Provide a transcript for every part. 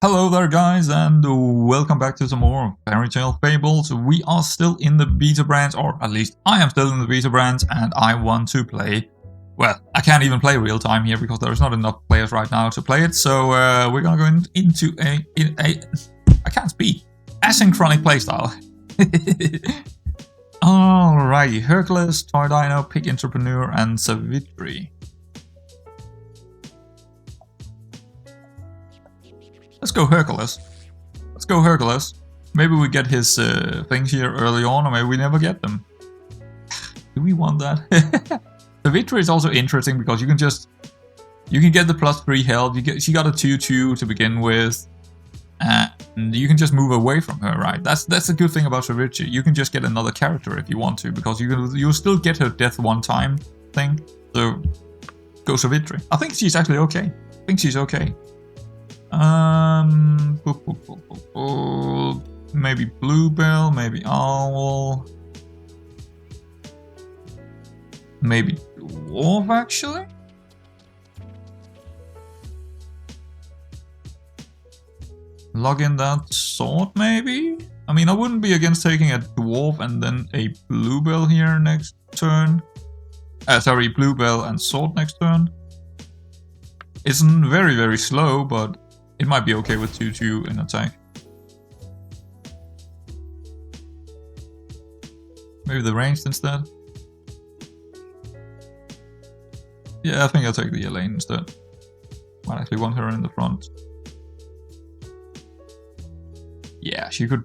Hello there guys, and welcome back to some more Fairytale Fables. We are still in the beta branch, or at least I am still in the beta branch, and I want to play... Well, I can't even play real time here because there's not enough players right now to play it, so we're gonna go into a I can't speak. Asynchronic playstyle. Alrighty, Hercules, Toy Dino, Pig Entrepreneur, and Savitri. Let's go Hercules. Let's go Hercules. Maybe we get his things here early on, or maybe we never get them. Do we want that? The victory is also interesting because you can get the +3 health. She got a 2/2 to begin with, and you can just move away from her, right? That's a good thing about Savitri. You can just get another character if you want to, because you'll still get her death one time thing. So go Savitri. I think she's actually okay. I think she's okay. Maybe Bluebell, maybe Owl, maybe Dwarf actually? Log in that sword maybe? I mean, I wouldn't be against taking a Dwarf and then a Bluebell here next turn. Sorry, Bluebell and sword next turn. It's very, very slow, but it might be okay with 2/2 in attack. Maybe the ranged instead. Yeah, I think I'll take the Elaine instead. Might actually want her in the front. Yeah, she could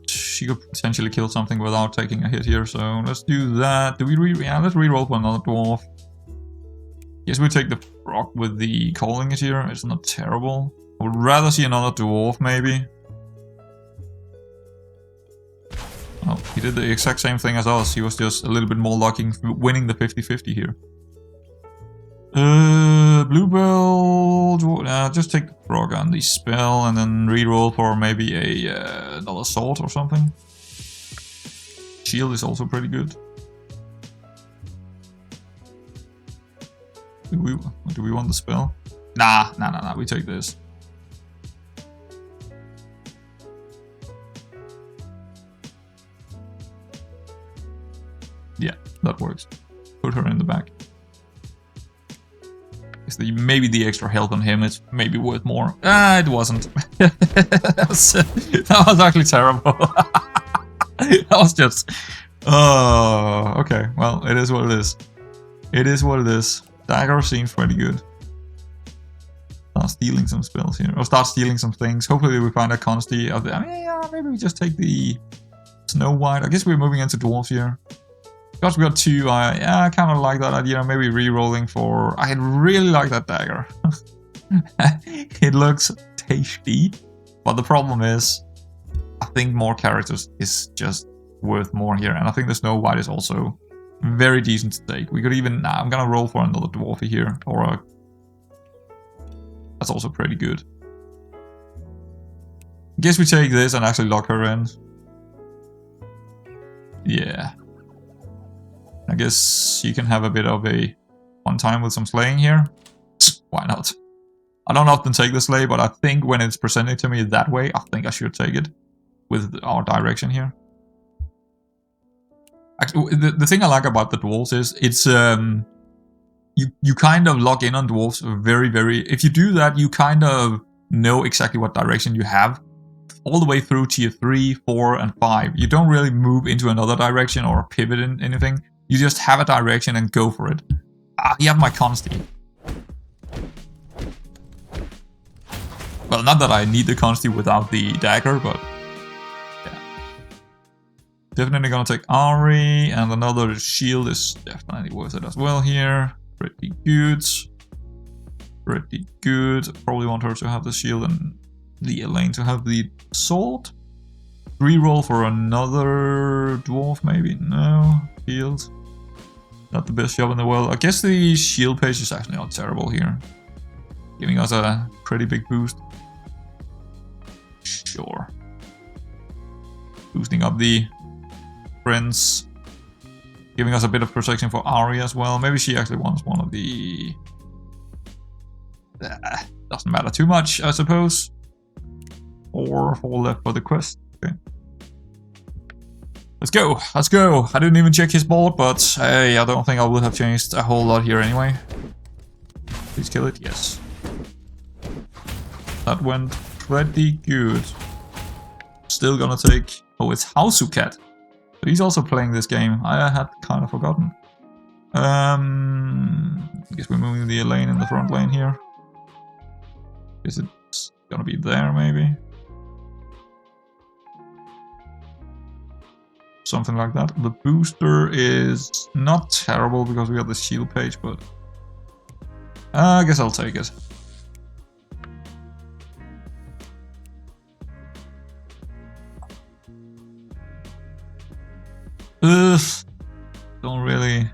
potentially kill something without taking a hit here, so let's do that. Do we let's reroll for another dwarf. Yes, we take the frog with the calling it here. It's not terrible. I would rather see another dwarf, maybe. Oh, he did the exact same thing as us. He was just a little bit more lucky winning the 50-50 here. Bluebell... just take the frog on the spell and then reroll for maybe another sword or something. Shield is also pretty good. Do we want the spell? Nah, we take this. Yeah, that works. Put her in the back. Maybe the extra health on him is maybe worth more. It wasn't. that was actually terrible. That was just... Oh, okay. Well, it is what it is. It is what it is. Dagger seems pretty good. Start stealing some spells here. Or start stealing some things. Hopefully we find a Consti. I mean, yeah, maybe we just take the Snow White. I guess we're moving into dwarves here. Because we got two, I kind of like that idea. Maybe re-rolling for... I really like that dagger. It looks tasty. But the problem is, I think more characters is just worth more here. And I think the Snow White is also very decent to take. We could even... I'm gonna roll for another dwarfy here. Or a... That's also pretty good. Guess we take this and actually lock her in. Yeah. I guess you can have a bit of a fun time with some slaying here. Why not? I don't often take the slay, but I think when it's presented to me that way, I think I should take it with our direction here. Actually, the thing I like about the dwarves is it's you kind of lock in on dwarves very. If you do that, you kind of know exactly what direction you have all the way through tier 3, 4, and 5. You don't really move into another direction or pivot in anything. You just have a direction and go for it. You have my Consti. Well, not that I need the Consti without the dagger, but yeah. Definitely gonna take Ari, and another shield is definitely worth it as well here. Pretty good. Pretty good. Probably want her to have the shield and the Elaine to have the sword. Reroll for another dwarf, maybe? No. Shield. Not the best job in the world. I guess the shield page is actually not terrible here. Giving us a pretty big boost. Sure. Boosting up the prince. Giving us a bit of protection for Ari as well. Maybe she actually wants one of the... Doesn't matter too much, I suppose. 4 left for the quest. Okay. Let's go, let's go. I didn't even check his board, but hey, I don't think I would have changed a whole lot here anyway. Please kill it, yes. That went pretty good. Still gonna take... Oh, it's Hausukat. But he's also playing this game. I had kind of forgotten. I guess we're moving the lane in the front lane here. Guess it's gonna be there, maybe. Something like that. The booster is not terrible because we got the shield page, but... I guess I'll take it. Ugh. Don't really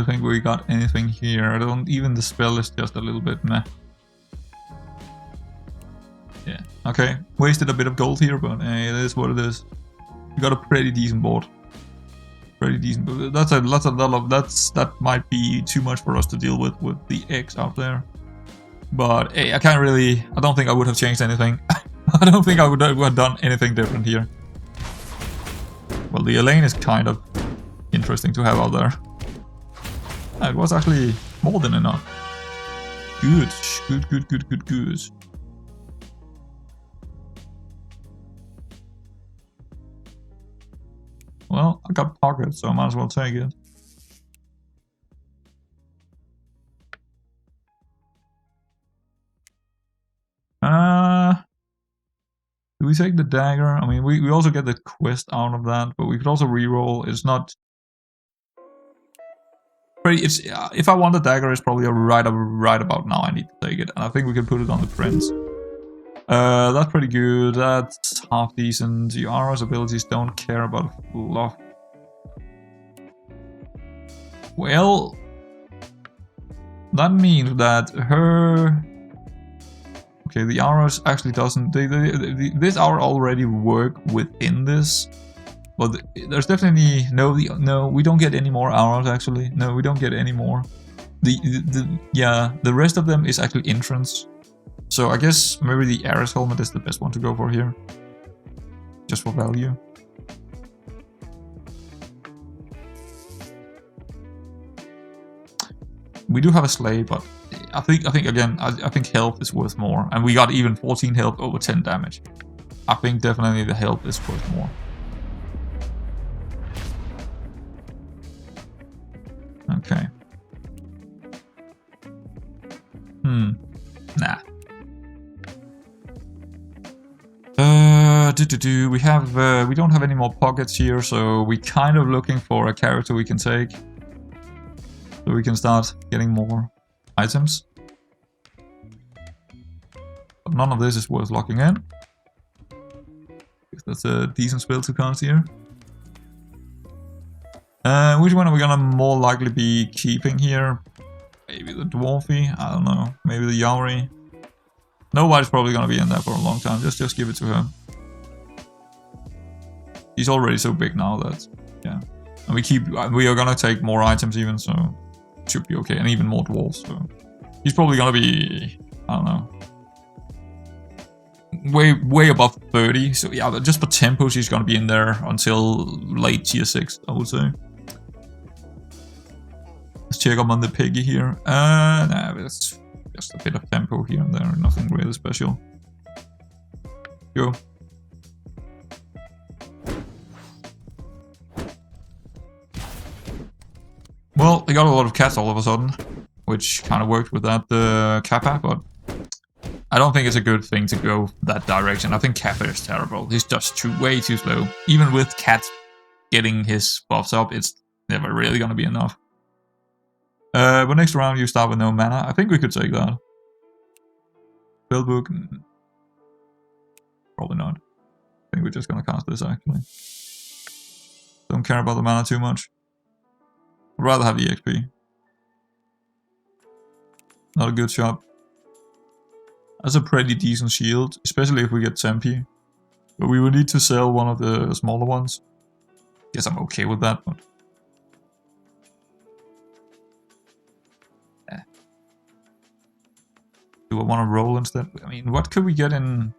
think we got anything here. I don't... Even the spell is just a little bit meh. Yeah. Okay. Wasted a bit of gold here, but hey, it is what it is. We got a pretty decent board. Pretty decent. But that might be too much for us to deal with the X out there. But hey, I don't think I would have changed anything. I don't think I would have done anything different here. Well, the Elaine is kind of interesting to have out there. It was actually more than enough. Good. Well, I got pockets, so I might as well take it. Do we take the dagger? I mean, we also get the quest out of that, but we could also reroll. It's not... It's if I want the dagger, it's probably right about now I need to take it. And I think we can put it on the prince. That's pretty good. That's half decent. Yara's abilities don't care about fluff. Well, that means that her... Okay, the arrows actually doesn't... this arrow already work within this. But there's definitely... No, we don't get any more arrows actually. No, we don't get any more. The rest of them is actually entrance. So I guess maybe the Ares helmet is the best one to go for here. Just for value. We do have a sleigh, but I think again, I think health is worth more. And we got even 14 health over 10 damage. I think definitely the health is worth more. Okay. Nah. We don't have any more pockets here, so we're kind of looking for a character we can take. So we can start getting more items. But none of this is worth locking in. That's a decent spell to cast here. Which one are we gonna more likely be keeping here? Maybe the Dwarfy? I don't know. Maybe the Yauri? Nobody's probably gonna be in there for a long time. Just give it to her. He's already so big now that, yeah. And we are gonna take more items even, so it should be okay. And even more dwarves, so he's probably gonna be, I don't know, way above 30. So yeah, but just for tempos, he's gonna be in there until late tier 6, I would say. Let's check up on the piggy here. Nah, it's just a bit of tempo here and there, nothing really special. Go. Well, they got a lot of cats all of a sudden, which kind of worked with that Kappa, but I don't think it's a good thing to go that direction. I think Kappa is terrible. He's just way too slow. Even with Cat getting his buffs up, it's never really gonna be enough. But next round you start with no mana. I think we could take that. Spellbook? Probably not. I think we're just gonna cast this actually. Don't care about the mana too much. I'd rather have the XP. Not a good shot. That's a pretty decent shield, especially if we get Tempi. But we will need to sell one of the smaller ones. Guess I'm okay with that, but... Do I want to roll instead? I mean, what could we get in...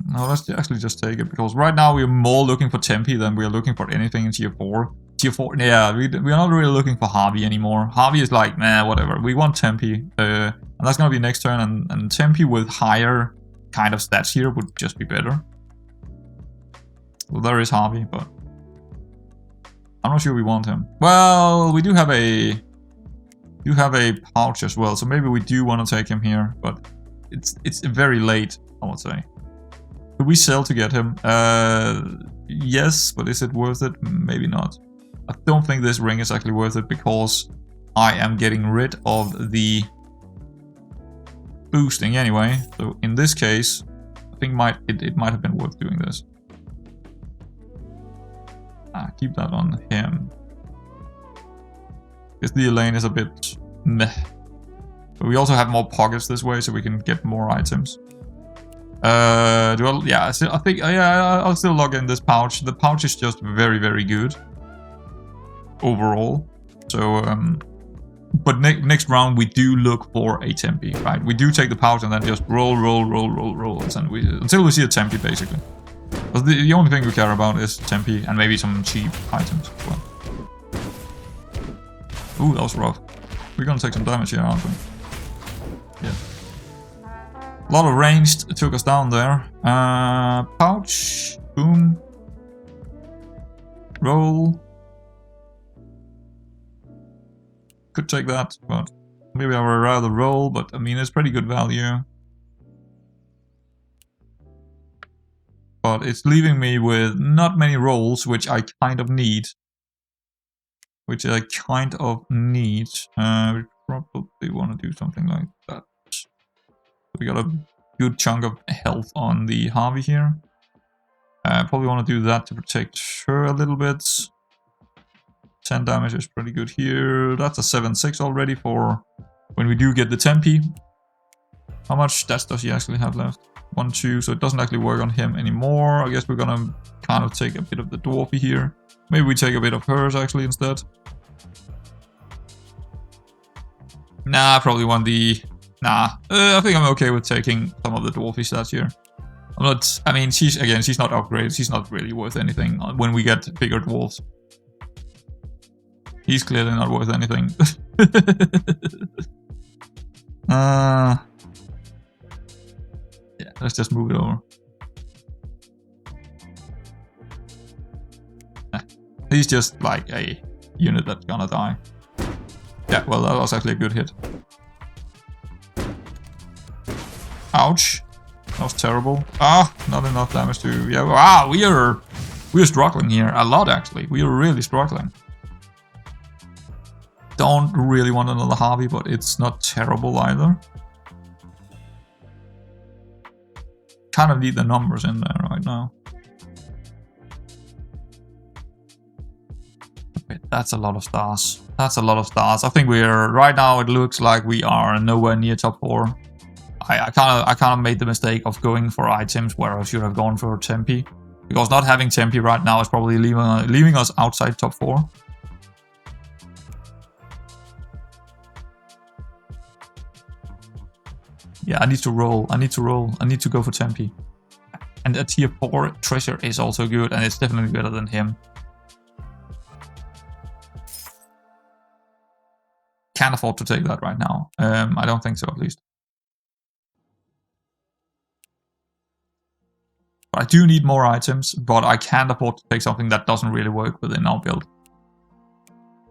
No, let's actually just take it, because right now we're more looking for Tempe than we're looking for anything in tier 4. Tier 4, yeah, we're not really looking for Harvey anymore. Harvey is like, nah, whatever. We want Tempe, and that's gonna be next turn, and Tempe with higher kind of stats here would just be better. Well, there is Harvey, but I'm not sure we want him. Well, we do have a pouch as well, so maybe we do want to take him here, but it's very late, I would say. Could we sell to get him? Yes, but is it worth it? Maybe not. I don't think this ring is actually worth it, because I am getting rid of the boosting anyway. So in this case, I think it might have been worth doing this. Keep that on him. Because the Elaine is a bit meh. But we also have more pockets this way, so we can get more items. I'll still log in this pouch. The pouch is just very, very good overall. So, but next round we do look for a Tempe, right? We do take the pouch and then just roll, and until we see a Tempe, basically. But the only thing we care about is Tempe and maybe some cheap items as well. Ooh, that was rough. We're gonna take some damage here, aren't we? Yeah. A lot of ranged took us down there. Pouch. Boom. Roll. Could take that, but maybe I would rather roll, but I mean, it's pretty good value. But it's leaving me with not many rolls, which I kind of need. We probably want to do something like that. We got a good chunk of health on the Harvey here. Probably want to do that to protect her a little bit. 10 damage is pretty good here. That's a 7-6 already for when we do get the Tempe. How much stats does he actually have left? 1, 2, so it doesn't actually work on him anymore. I guess we're gonna kind of take a bit of the dwarfy here. Maybe we take a bit of hers actually instead. Nah, I probably want the... Nah, I think I'm okay with taking some of the dwarfy stats here. I'm not... I mean, she's not upgraded. She's not really worth anything when we get bigger dwarfs. He's clearly not worth anything. Yeah, let's just move it over. He's just like a unit that's gonna die. Yeah, well, that was actually a good hit. Ouch. That was terrible. Not enough damage to... Yeah, wow, we are struggling here. A lot, actually. We are really struggling. Don't really want another Harvey, but it's not terrible either. Kind of need the numbers in there right now. Okay, that's a lot of stars. That's a lot of stars. I think we're right now. It looks like we are nowhere near top 4. I kind of made the mistake of going for items where I should have gone for Tempe, because not having Tempe right now is probably leaving us outside top 4. Yeah, I need to roll. I need to go for Tempe. And a tier 4 treasure is also good, and it's definitely better than him. Can't afford to take that right now. I don't think so, at least. But I do need more items, but I can't afford to take something that doesn't really work within our build.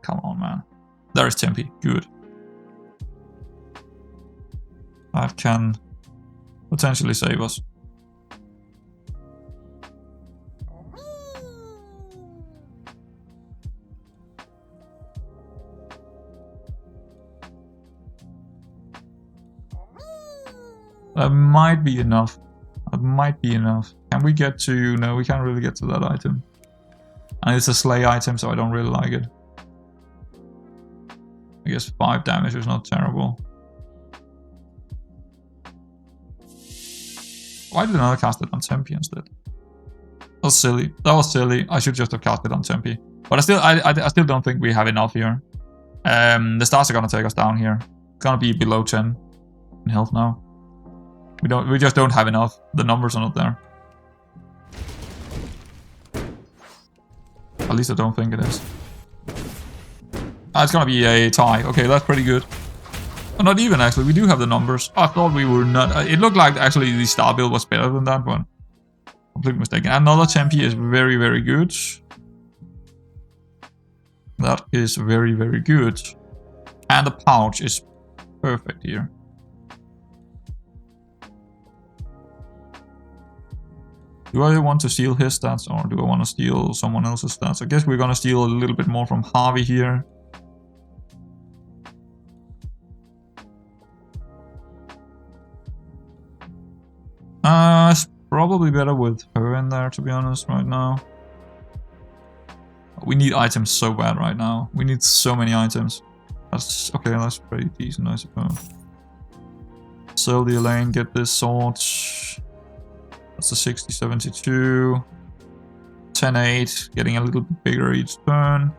Come on, man. There is Tempe. Good. That can potentially save us. That might be enough. That might be enough. Can we get to... No, we can't really get to that item. And it's a slay item, so I don't really like it. I guess 5 damage is not terrible. Why didn't I cast it on Tempe instead? That was silly. That was silly. I should just have cast it on Tempe. But I still don't think we have enough here. The stars are gonna take us down here. It's gonna be below 10. in health now. We just don't have enough. The numbers are not there. At least I don't think it is. It's gonna be a tie. Okay, that's pretty good. Oh, not even actually. We do have the numbers. I thought we were not. It looked like actually the star build was better than that one. Completely mistaken. Another Tempe is very, very good. That is very, very good. And the pouch is perfect here. Do I want to steal his stats or do I want to steal someone else's stats? I guess we're going to steal a little bit more from Harvey here. It's probably better with her in there, to be honest, right now. We need items so bad right now. We need so many items. That's okay, that's pretty decent, I suppose. Sell the Elaine, get this sword. That's a 60-72. 10-8, getting a little bit bigger each turn.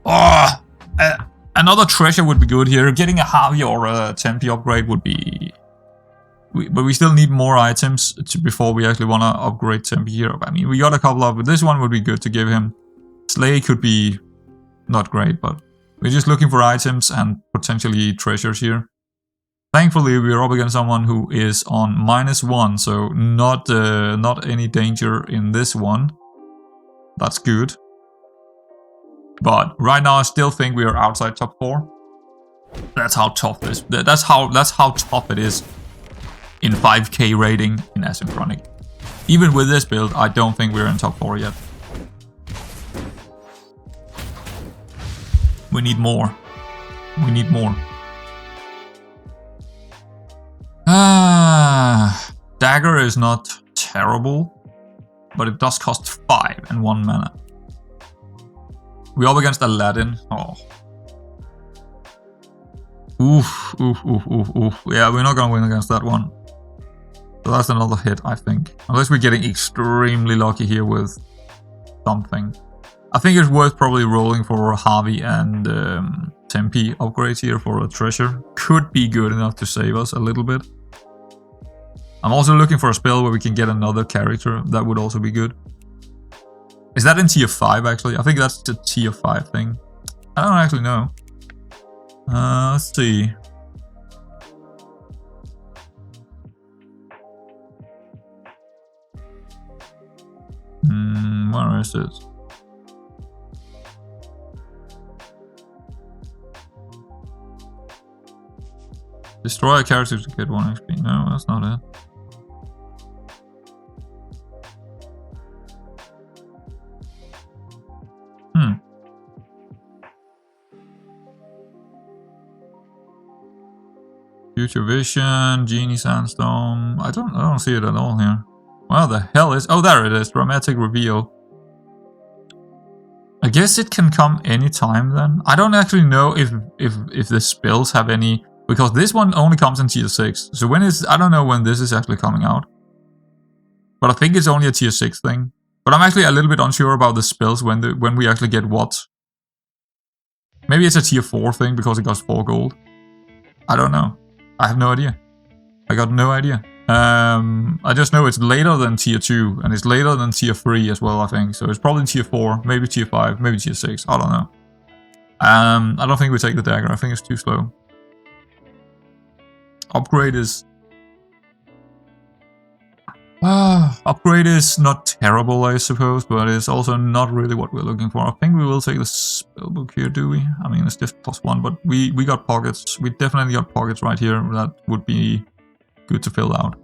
Oh! Another treasure would be good here. Getting a Harvey or a Tempe upgrade would be... But we still need more items before we actually want to upgrade Tempe here. I mean, we got a couple of... But this one would be good to give him. Slay could be not great, but we're just looking for items and potentially treasures here. Thankfully, we're up against someone who is on -1, so not any danger in this one. That's good. But right now, I still think we are outside top 4. That's how tough this. That's how tough it is in 5k rating in Asynchronic. Even with this build, I don't think we're in top 4 yet. We need more. We need more. Dagger is not terrible, but it does cost 5 and 1 mana. We're up against Aladdin. Oh. Oof, oof, oof, oof, oof. Yeah, we're not gonna win against that one. So that's another hit, I think. Unless we're getting extremely lucky here with something. I think it's worth probably rolling for Harvey and Tempe upgrades here for a treasure. Could be good enough to save us a little bit. I'm also looking for a spell where we can get another character. That would also be good. Is that in tier 5 actually? I think that's the tier 5 thing. I don't actually know. Let's see. Where is it? Destroy a character to get 1 XP. No, that's not it. Future Vision, Genie Sandstorm. I don't see it at all here. Well, the hell is... Oh, there it is. Dramatic Reveal. I guess it can come anytime then. I don't actually know if the spells have any... Because this one only comes in tier 6. So when is... I don't know when this is actually coming out. But I think it's only a tier 6 thing. But I'm actually a little bit unsure about the spells when we actually get what. Maybe it's a tier 4 thing because it costs 4 gold. I don't know. I have no idea. I got no idea. I just know it's later than tier 2. And it's later than tier 3 as well, I think. So it's probably tier 4, maybe tier 5, maybe tier 6. I don't know. I don't think we take the dagger. I think it's too slow. Upgrade is... upgrade is not terrible, I suppose, but it's also not really what we're looking for. I think we will take the spellbook here, do we? I mean, it's just +1, but we got pockets. We definitely got pockets right here. That would be good to fill out.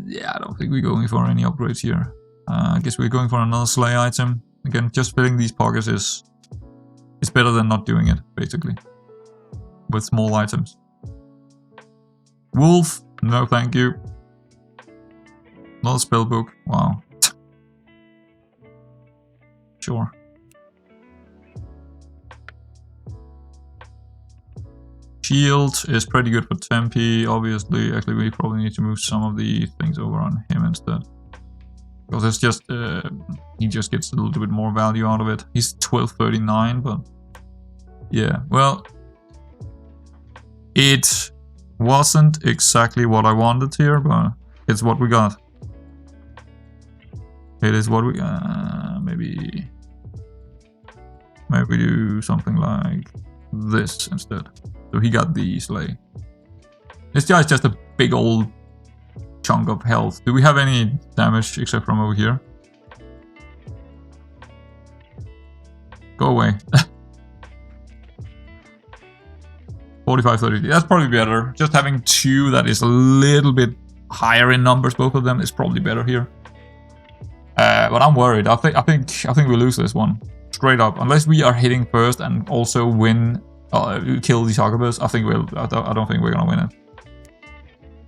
Yeah, I don't think we're going for any upgrades here. I guess we're going for another Slay item. Again, just filling these pockets is better than not doing it, basically. With small items. Wolf, no thank you. Another spellbook, wow. Sure. Shield is pretty good for Tempe, obviously. Actually, we probably need to move some of the things over on him instead. Because it's just, he just gets a little bit more value out of it. He's 1239, but yeah, well, It wasn't exactly what I wanted here, but it's what we got. It is what we maybe do something like this instead. So he got the sleigh. This guy is just a big old chunk of health. Do we have any damage except from over here? Go away. 45, 30. That's probably better. Just having two that is a little bit higher in numbers, both of them, is probably better here. But I'm worried. I think we lose this one straight up, unless we are hitting first and also win, kill the succubus. I don't think we're gonna win it.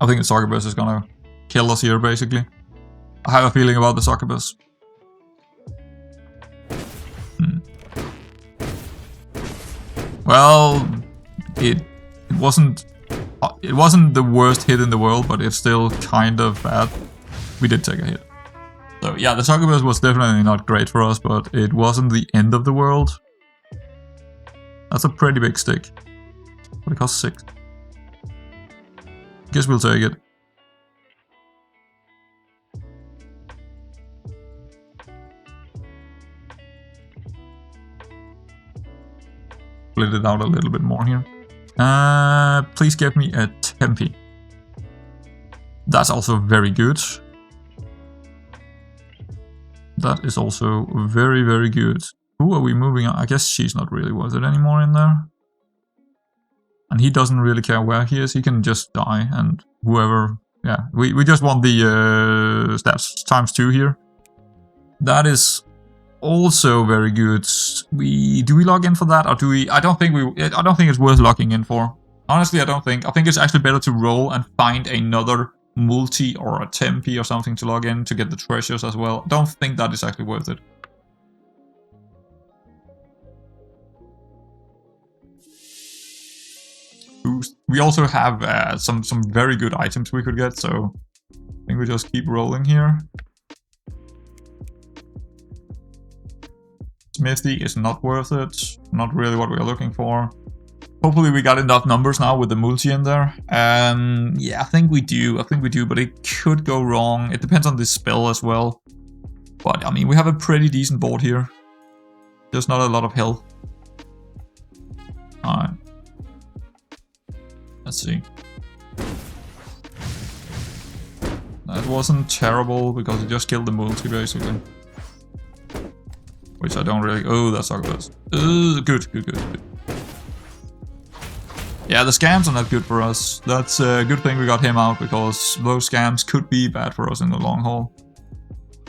I think the succubus is gonna kill us here, basically. I have a feeling about the succubus. Well, it wasn't the worst hit in the world, but it's still kind of bad. We did take a hit. So yeah, the succubus was definitely not great for us, but it wasn't the end of the world. That's a pretty big stick. But it costs 6. Guess we'll take it. Split it out a little bit more here. Please give me a Tempe. That's also very good. That is also very, very good. Who are we moving on? I guess she's not really worth it anymore in there. And he doesn't really care where he is. He can just die, and whoever... Yeah, we just want the stats ×2 here. That is also very good. Do we log in for that, or do we? I don't think it's worth logging in for. Honestly, I don't think. I think it's actually better to roll and find another multi or a Tempe or something to log in to get the treasures as well. I don't think that is actually worth it. We also have some very good items we could get, so I think we just keep rolling here. Smithy is not worth it. Not really what we're looking for. Hopefully we got enough numbers now with the multi in there. Yeah, I think we do. But it could go wrong. It depends on this spell as well. But I mean, we have a pretty decent board here. There's not a lot of health. Alright. Let's see. That wasn't terrible because it just killed the multi basically. Which I don't really... Oh, that's succubus. Good. Yeah, the scams are not good for us. That's a good thing we got him out, because those scams could be bad for us in the long haul.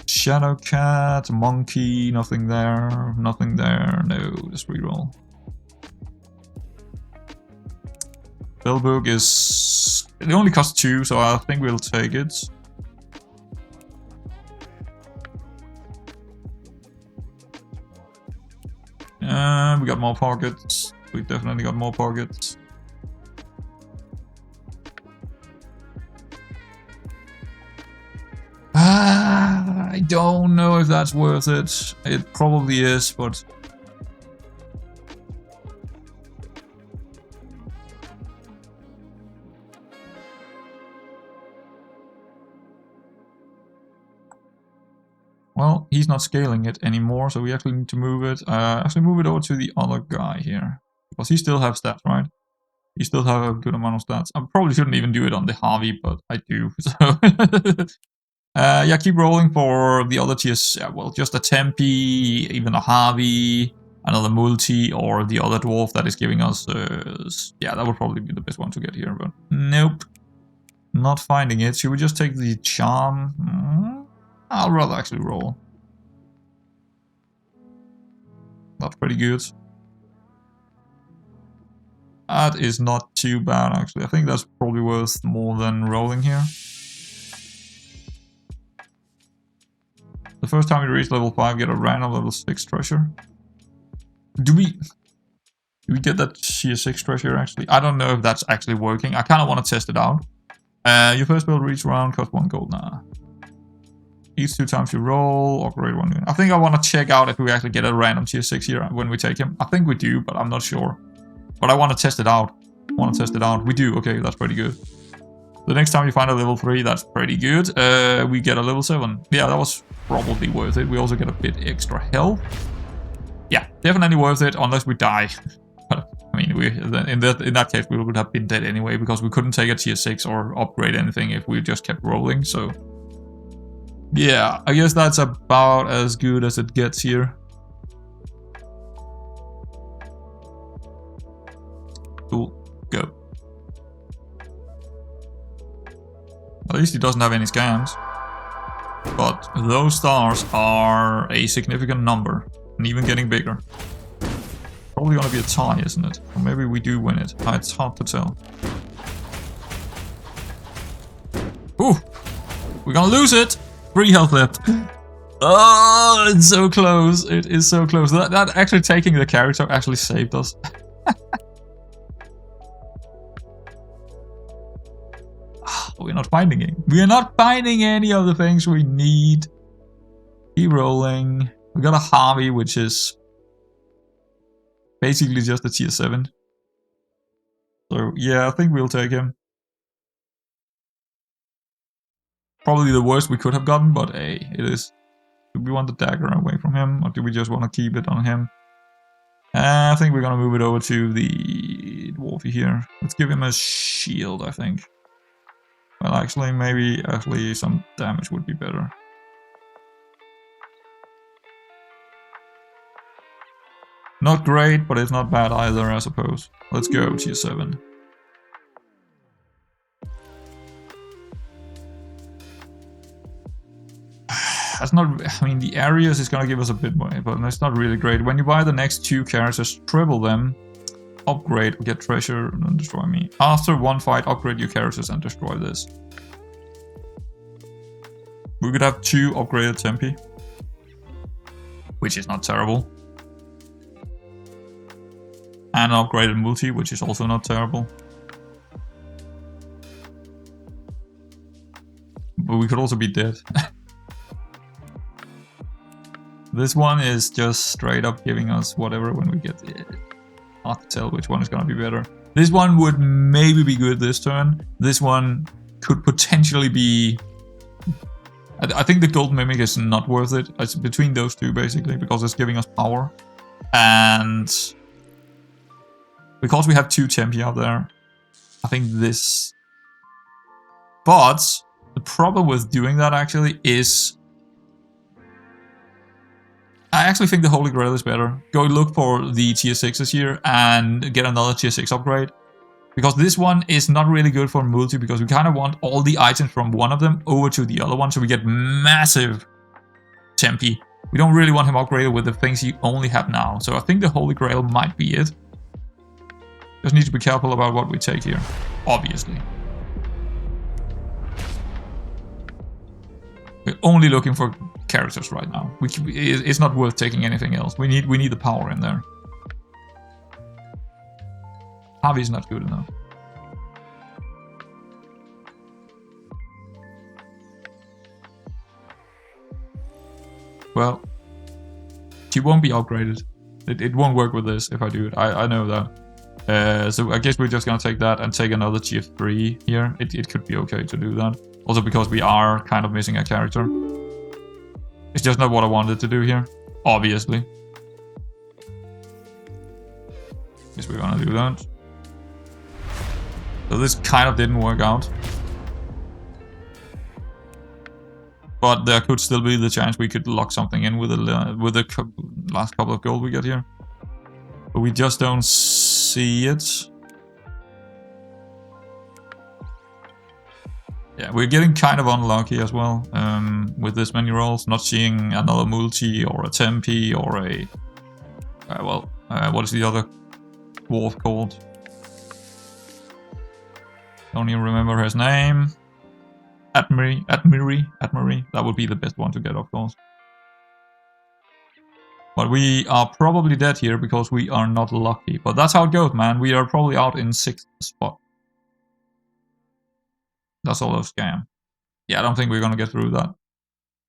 Shadow cat, monkey, nothing there. Nothing there. No, just reroll. Spellbook is... It only costs 2, so I think we'll take it. We got more pockets. We definitely got more pockets. I don't know if that's worth it. It probably is, but... Well, he's not scaling it anymore, so we actually need to move it. Actually move it over to the other guy here. Because he still has stats, right? He still have a good amount of stats. I probably shouldn't even do it on the Harvey, but I do. So yeah, keep rolling for the other tiers. Yeah, well, just a Tempe, even a Harvey, another multi, or the other dwarf that is giving us... yeah, that would probably be the best one to get here, but nope. Not finding it. Should we just take the charm? I'll rather actually roll. That's pretty good. That is not too bad, actually. I think that's probably worth more than rolling here. The first time we reach level 5, get a random level 6 treasure. Do we get that tier 6 treasure, actually? I don't know if that's actually working. I kind of want to test it out. Your first build reach round cost 1 gold. Nah. Each 2 times you roll, upgrade 1. I think I want to check out if we actually get a random tier 6 here when we take him. I think we do, but I'm not sure. But I want to test it out. Want to test it out? We do. Okay, that's pretty good. The next time you find a level 3, that's pretty good. We get a level 7. Yeah, that was probably worth it. We also get a bit extra health. Yeah, definitely worth it, unless we die. But, I mean, in that case, we would have been dead anyway, because we couldn't take a tier 6 or upgrade anything if we just kept rolling, so... Yeah, I guess that's about as good as it gets here. Cool, go. At least he doesn't have any scams. But those stars are a significant number, and even getting bigger. Probably gonna be a tie, isn't it? Or maybe we do win it. It's hard to tell. Ooh! We're gonna lose it! 3 health left. Oh, it's so close. It is so close. That actually taking the character actually saved us. We're not finding it. We are not finding any of the things we need. Keep rolling. We got a Harvey, which is basically just a tier 7. So yeah, I think we'll take him. Probably the worst we could have gotten, but hey, it is. Do we want the dagger away from him, or do we just want to keep it on him? I think we're gonna move it over to the dwarfy here. Let's give him a shield, I think. Well, actually, maybe actually some damage would be better. Not great, but it's not bad either, I suppose. Let's go, tier 7. That's not... I mean, the areas is gonna give us a bit more, but that's not really great. When you buy the next 2 characters, triple them, upgrade, get treasure, and destroy me. After one fight, upgrade your characters and destroy this. We could have 2 upgraded Tempi, which is not terrible. And an upgraded multi, which is also not terrible. But we could also be dead. This one is just straight up giving us whatever when we get it. Hard to tell which one is going to be better. This one would maybe be good this turn. This one could potentially be... I think the Gold Mimic is not worth it. It's between those 2 basically, because it's giving us power. And... because we have 2 Tempi out there, I think this... But the problem with doing that actually is... I actually think the Holy Grail is better. Go look for the tier 6s here and get another tier 6 upgrade. Because this one is not really good for multi, because we kind of want all the items from one of them over to the other one, so we get massive Tempi. We don't really want him upgraded with the things he only have now. So I think the Holy Grail might be it. Just need to be careful about what we take here, obviously. We're only looking for characters right now. It's not worth taking anything else. We need the power in there. Harvey's not good enough. Well, she won't be upgraded. It won't work with this if I do it. I know that. So I guess we're just gonna take that and take another tier 3 here. It could be okay to do that. Also because we are kind of missing a character. It's just not what I wanted to do here, obviously. Guess we're gonna do that. So this kind of didn't work out. But there could still be the chance we could lock something in with the last couple of gold we get here. But we just don't see it. Yeah, we're getting kind of unlucky as well with this many rolls. Not seeing another multi or a Tempi or a... what is the other dwarf called? Don't even remember his name. Admiri. That would be the best one to get, of course. But we are probably dead here because we are not lucky. But that's how it goes, man. We are probably out in 6th spot. That's all a scam. Yeah, I don't think we're gonna get through that.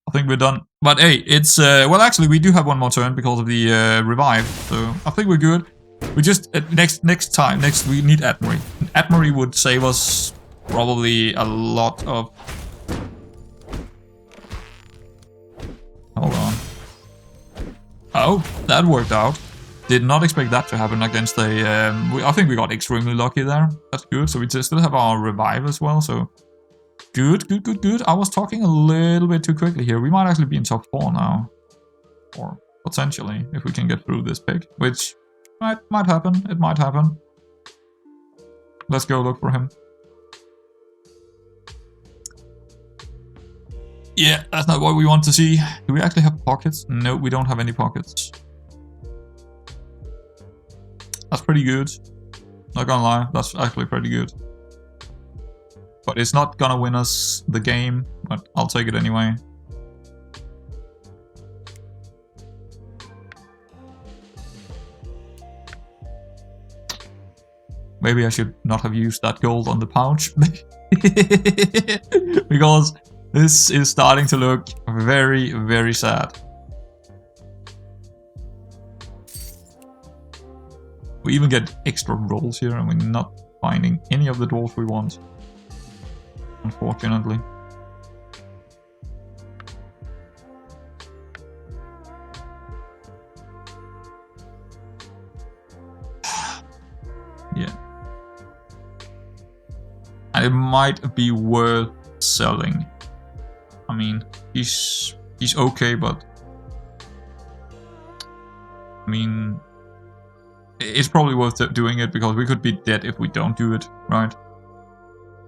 I think we're done. But hey, it's... well, actually, we do have one more turn because of the revive. So I think we're good. We just next time we need Admiri. Admiri would save us probably a lot of. Hold on. Oh, that worked out. Did not expect that to happen against a. I think we got extremely lucky there. That's good. So we still have our revive as well. So good. I was talking a little bit too quickly here. We might actually be in top 4 now, or potentially if we can get through this pick, which. Might happen. It might happen. Let's go look for him. Yeah, that's not what we want to see. Do we actually have pockets? No, we don't have any pockets. That's pretty good. Not gonna lie, that's actually pretty good. But it's not gonna win us the game, but I'll take it anyway. Maybe I should not have used that gold on the pouch. Because this is starting to look very, very sad. We even get extra rolls here and we're not finding any of the dwarves we want. Unfortunately. Yeah. And it might be worth selling. I mean, he's okay, but I mean, it's probably worth doing it because we could be dead if we don't do it, right?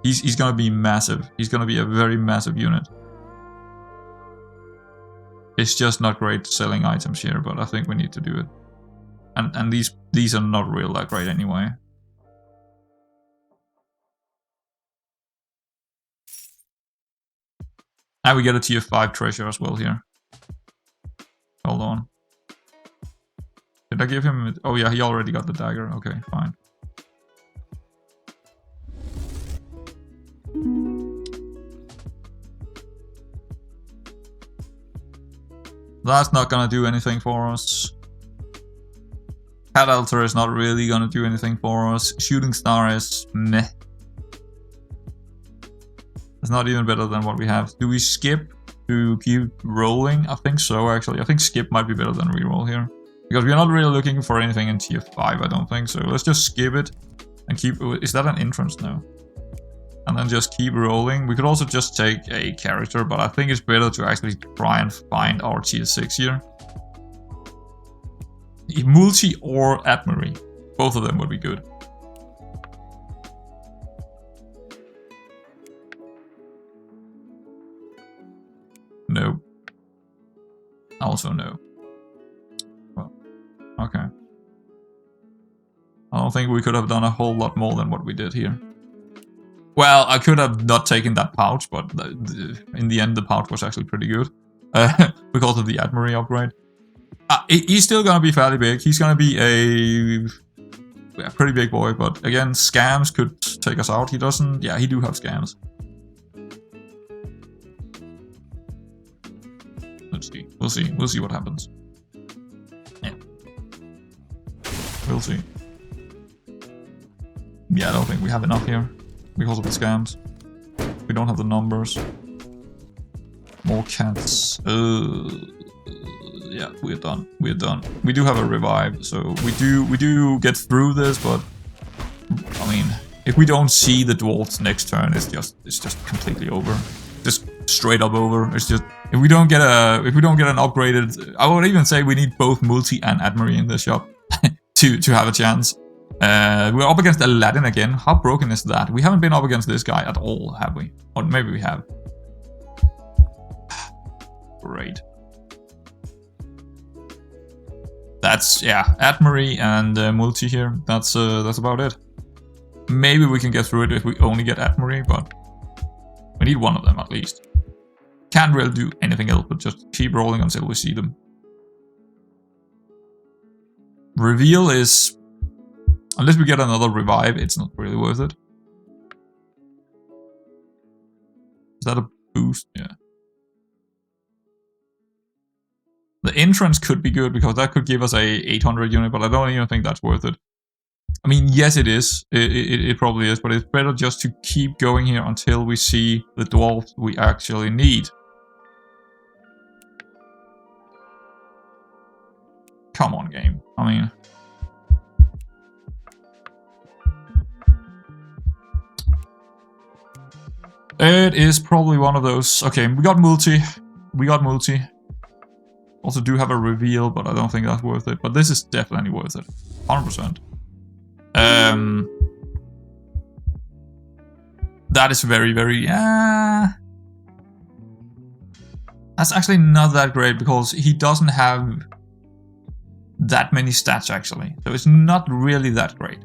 He's gonna be massive. He's gonna be a very massive unit. It's just not great selling items here, but I think we need to do it. And these are not real that great anyway. And we get a tier 5 treasure as well here. Hold on. Did I give him... Oh yeah, he already got the dagger. Okay, fine. That's not gonna do anything for us. Outbattler is not really gonna do anything for us. Shooting Star is meh. It's not even better than what we have. Do we skip to keep rolling? I think so, actually. I think skip might be better than reroll here. Because we're not really looking for anything in tier 5, I don't think. So let's just skip it and keep... Is that an entrance now? And then just keep rolling. We could also just take a character, but I think it's better to actually try and find our tier 6 here. Multi or Admiri. Both of them would be good. No. Also no. Well, okay. I don't think we could have done a whole lot more than what we did here. Well, I could have not taken that pouch, but in the end the pouch was actually pretty good. Because of the Admiri upgrade. He's still gonna be fairly big. He's gonna be a pretty big boy, but again, scams could take us out. He doesn't... Yeah, he do have scams. Let's see. We'll see. We'll see what happens. Yeah. We'll see. Yeah, I don't think we have enough here. Because of the scams. We don't have the numbers. More cats. Yeah, we're done. We're done. We do have a revive, so we do get through this, but I mean, if we don't see the dwarves next turn, it's just completely over. Just straight up over. It's just if we don't get an upgraded, I would even say we need both multi and Admiri in this shop to have a chance. We're up against Aladdin again. How broken is that? We haven't been up against this guy at all, have we? Or maybe we have. Great. That's, yeah, Admiri and multi here. That's about it. Maybe we can get through it if we only get Admiri, but we need one of them at least. Can't really do anything else but just keep rolling until we see them. Reveal is... Unless we get another revive, it's not really worth it. Is that a boost? Yeah. The entrance could be good because that could give us a 800 unit, but I don't even think that's worth it. I mean, yes, it is. It probably is, but it's better just to keep going here until we see the dwarf we actually need. Come on, game. I mean... It is probably one of those... Okay, we got multi. We got multi. Also do have a reveal, but I don't think that's worth it. But this is definitely worth it. 100%. That is very, very... That's actually not that great, because he doesn't have that many stats, actually. So it's not really that great.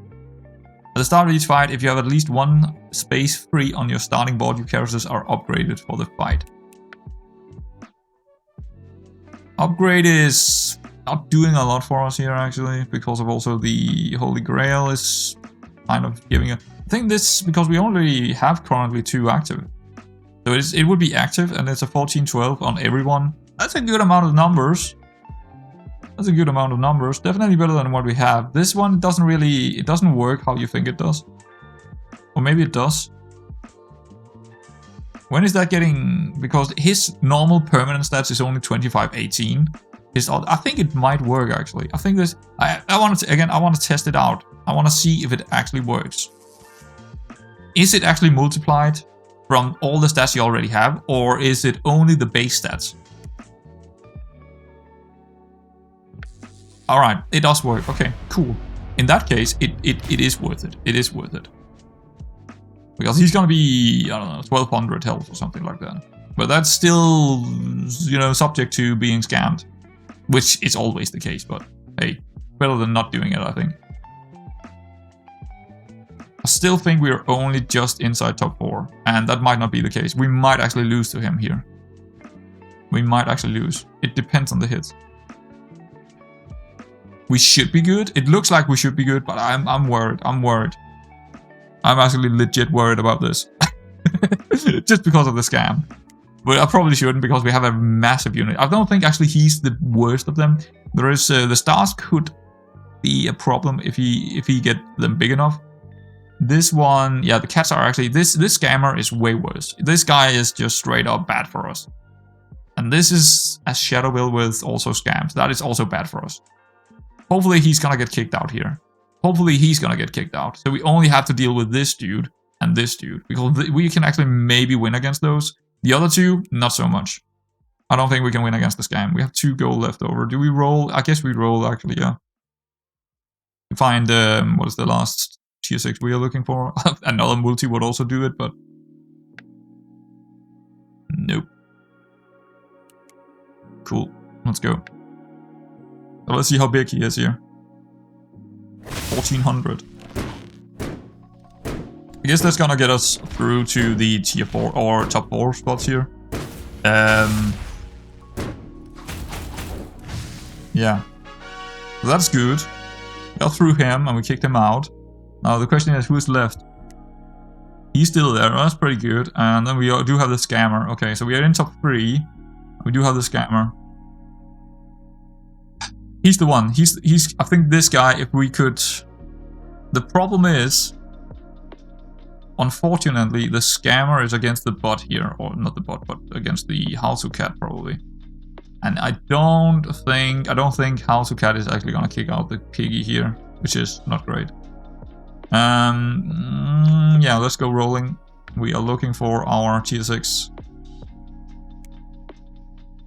At the start of each fight, if you have at least one space free on your starting board, your characters are upgraded for the fight. Upgrade is not doing a lot for us here, actually, because of also the Holy Grail is kind of giving a... I think this, because we only have currently 2 active. So it would be active, and it's a 14-12 on everyone. That's a good amount of numbers. That's a good amount of numbers. Definitely better than what we have. This one doesn't really... It doesn't work how you think it does. Or maybe it does. When is that getting... Because his normal permanent stats is only 25-18. I think it might work, actually. I think this... I want to... Again, I want to test it out. I want to see if it actually works. Is it actually multiplied from all the stats you already have? Or is it only the base stats? Alright, it does work. Okay, cool. In that case, it is worth it. It is worth it. Because he's gonna be, I don't know, 1200 health or something like that. But that's still, you know, subject to being scammed. Which is always the case, but hey, better than not doing it, I think. I still think we're only just inside top 4. And that might not be the case. We might actually lose to him here. We might actually lose. It depends on the hits. We should be good. It looks like we should be good, but I'm worried. I'm worried. I'm actually legit worried about this. Just because of the scam. But I probably shouldn't, because we have a massive unit. I don't think actually he's the worst of them. There is the stars could be a problem if he get them big enough. This one, yeah, the cats are actually... This scammer is way worse. This guy is just straight up bad for us. And this is a Shadow Will with also scams. That is also bad for us. Hopefully he's gonna get kicked out here. Hopefully he's gonna get kicked out. So we only have to deal with this dude and this dude. Because we can actually maybe win against those. The other two, not so much. I don't think we can win against the scam. We have 2 gold left over. Do we roll? I guess we roll, actually, yeah. Find, what is the last tier 6 we are looking for? Another multi would also do it, but... Nope. Cool. Let's go. So let's see how big he is here. 1400. I guess that's gonna get us through to the tier 4 or top 4 spots here. Yeah. So that's good. We got through him and we kicked him out. Now the question is, who's left? He's still there. That's pretty good. And then we do have the scammer. Okay, so we are in top 3. We do have the scammer. He's the one. He's. I think this guy, if we could... The problem is... Unfortunately, the scammer is against the bot here. Or not the bot, but against the House of Cat, probably. And I don't think House of Cat is actually gonna kick out the piggy here. Which is not great. Yeah, let's go rolling. We are looking for our tier 6.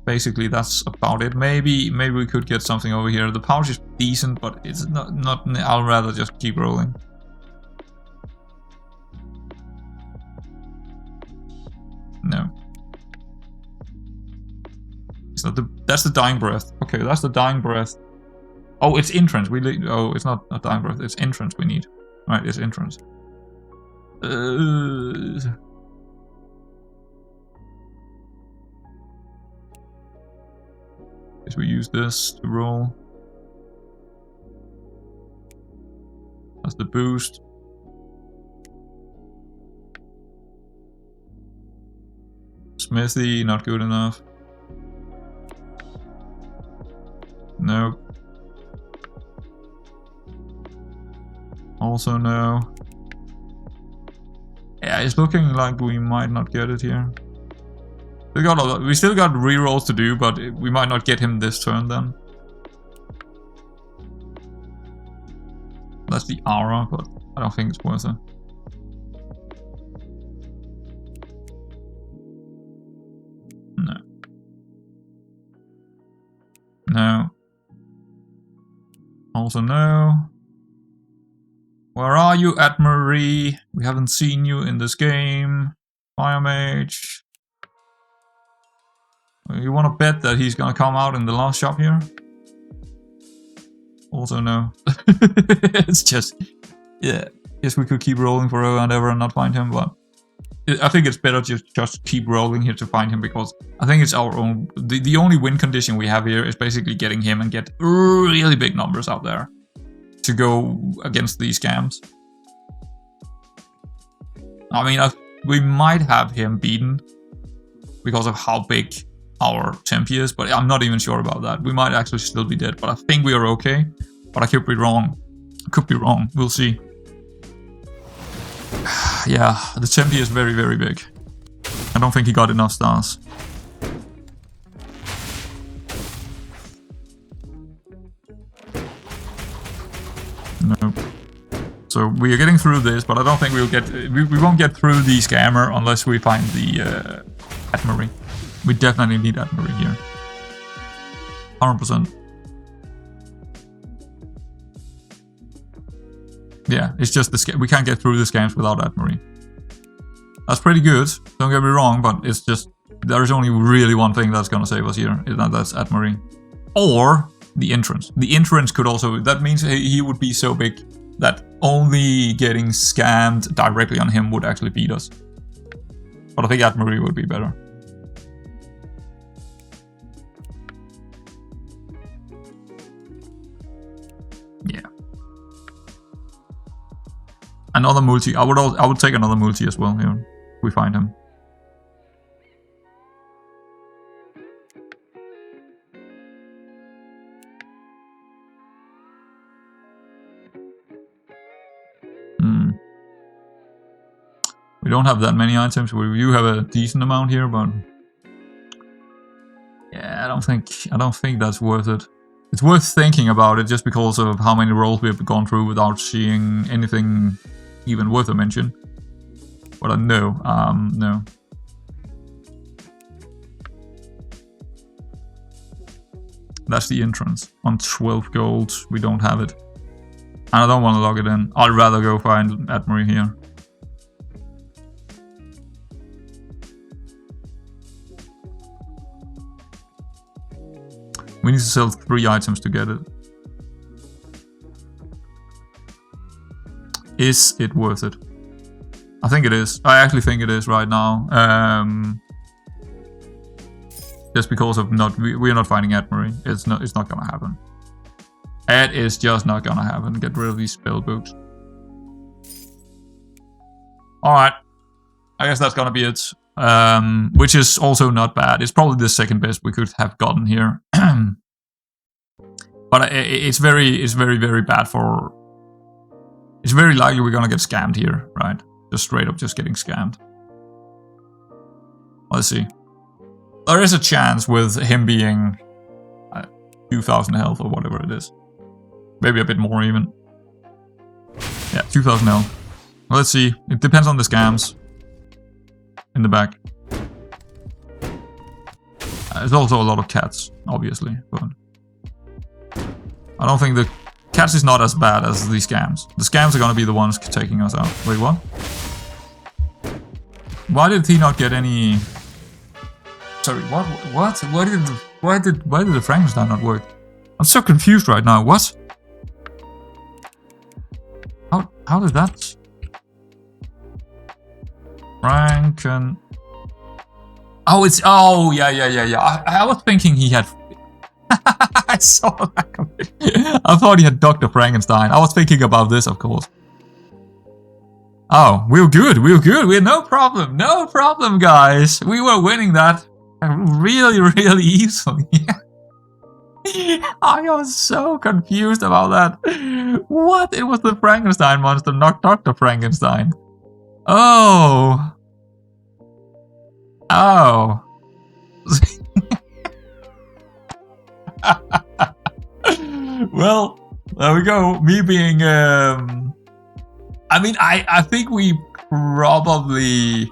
Basically, that's about it. Maybe we could get something over here. The pouch is decent, but it's not. I'll rather just keep rolling. No. It's not the. That's the dying breath. Okay, that's the dying breath. Oh, it's entrance. Oh, it's not a dying breath. It's entrance we need. Right, it's entrance. Guess we use this to roll. That's the boost. Smithy, not good enough. Nope. Also no. Yeah, it's looking like we might not get it here. We still got rerolls to do, but we might not get him this turn then. That's the aura, but I don't think it's worth it. No. No. Also no. Where are you, Admiri? We haven't seen you in this game. Fire Mage. You want to bet that he's gonna come out in the last shop here? Also no. It's just... Yeah. Guess we could keep rolling forever and ever and not find him, but... I think it's better just keep rolling here to find him, because I think it's our own... The only win condition we have here is basically getting him and get really big numbers out there to go against these scams. I mean, we might have him beaten because of how big our temp is, but I'm not even sure about that. We might actually still be dead, but I think we are okay. But I could be wrong. I could be wrong. We'll see. Yeah, the temp is very, very big. I don't think he got enough stars. No. So we are getting through this, but I don't think we'll get... We won't get through the scammer unless we find the Admiri. We definitely need Admiri here. 100%. Yeah, it's just the scam. We can't get through the scams without Admiri. That's pretty good, don't get me wrong, but it's just... There's only really one thing that's gonna save us here, and that's Admiri. Or the entrance. The entrance could also... That means he would be so big that only getting scammed directly on him would actually beat us. But I think Admiri would be better. Yeah. Another multi. I would take another multi as well here if we find him. We don't have that many items. We do have a decent amount here, but yeah, I don't think that's worth it. It's worth thinking about it just because of how many rolls we have gone through without seeing anything even worth a mention. But no, no. That's the entrance. On 12 gold, we don't have it. And I don't want to log it in. I'd rather go find Admiri here. We need to sell 3 items to get it. Is it worth it? I think it is. I actually think it is right now. Just because of we are not finding Admiri. It's not gonna happen. It is just not gonna happen. Get rid of these spell books. Alright. I guess that's gonna be it. Which is also not bad. It's probably the second best we could have gotten here. But it's very, very bad for... It's very likely we're gonna get scammed here, right? Just straight up just getting scammed. Let's see. There is a chance with him being 2,000 health or whatever it is. Maybe a bit more even. Yeah, 2,000 health. Let's see. It depends on the scams. In the back. There's also a lot of cats, obviously, but I don't think the cats is not as bad as the scams. The scams are gonna be the ones taking us out. Wait, what? Why did he not get any? Sorry, what? What? Why did the Frankenstein not work? I'm so confused right now. What? How did that? Franken. Oh, it's... Oh, yeah. I was thinking he had... I saw that. I thought he had Dr. Frankenstein. I was thinking about this, of course. Oh, we're good. We're no problem. No problem, guys. We were winning that really, really easily. I was so confused about that. What? It was the Frankenstein monster, not Dr. Frankenstein. Oh. Oh. Well, there we go. Me being, I mean, I think we probably,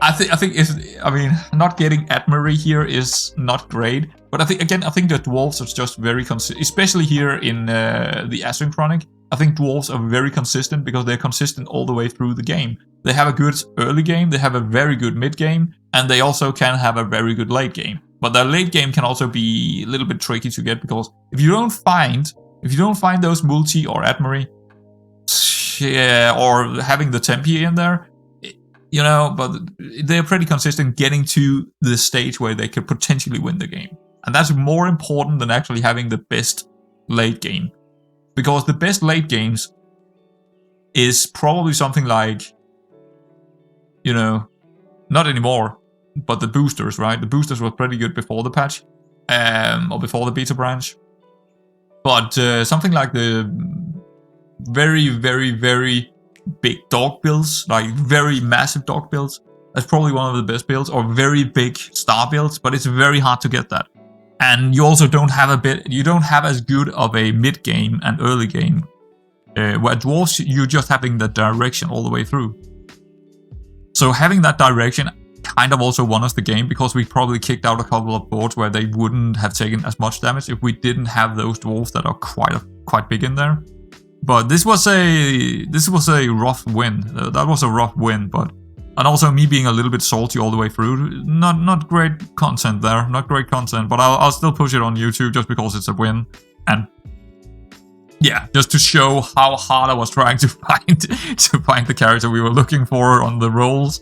I think if, I mean, not getting Admiri here is not great, but I think, again, I think the dwarves are just very consistent, especially here in the Asynchronic. I think dwarves are very consistent because they're consistent all the way through the game. They have a good early game, they have a very good mid game, and they also can have a very good late game. But their late game can also be a little bit tricky to get because if you don't find those multi or Admiri, yeah, or having the Tempi in there, you know, but they're pretty consistent getting to the stage where they could potentially win the game. And that's more important than actually having the best late game. Because the best late games is probably something like, you know, not anymore, but the boosters, right? The boosters were pretty good before the patch, or before the beta branch. But something like the very, very, very big dog builds, like very massive dog builds, that's probably one of the best builds, or very big star builds, but it's very hard to get that. And you also don't have as good of a mid game and early game. Where dwarves, you're just having the direction all the way through. So having that direction kind of also won us the game, because we probably kicked out a couple of boards where they wouldn't have taken as much damage if we didn't have those dwarves that are quite big in there. But this was a rough win. That was a rough win, but. And also me being a little bit salty all the way through. Not great content there. Not great content. But I'll still push it on YouTube just because it's a win. And yeah, just to show how hard I was trying to find the character we were looking for on the rolls.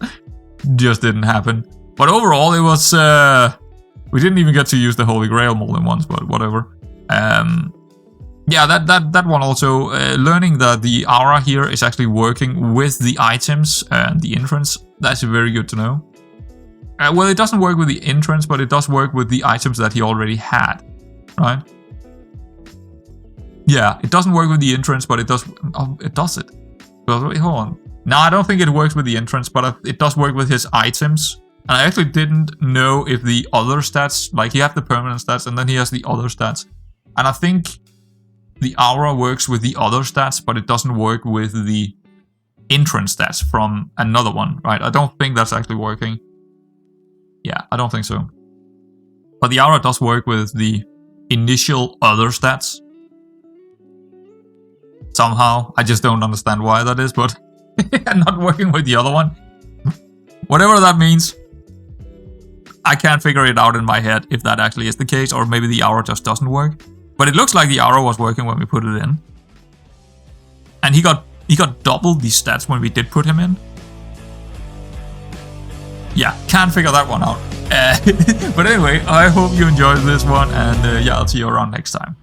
Just didn't happen. But overall, it was... we didn't even get to use the Holy Grail more than once, but whatever. Yeah, that one also, learning that the aura here is actually working with the items and the entrance, that's very good to know. Well, it doesn't work with the entrance, but it does work with the items that he already had, right? Yeah, it doesn't work with the entrance, but it does... Oh, it does it. Well, wait, hold on. No, I don't think it works with the entrance, but it does work with his items. And I actually didn't know if the other stats, like he has the permanent stats and then he has the other stats. And I think... the aura works with the other stats, but it doesn't work with the entrance stats from another one, right? I don't think that's actually working. Yeah, I don't think so. But the aura does work with the initial other stats. Somehow. I just don't understand why that is, but not working with the other one. Whatever that means. I can't figure it out in my head if that actually is the case, or maybe the aura just doesn't work. But it looks like the aura was working when we put it in. And he got double the stats when we did put him in. Yeah, can't figure that one out. But anyway, I hope you enjoyed this one, and yeah, I'll see you around next time.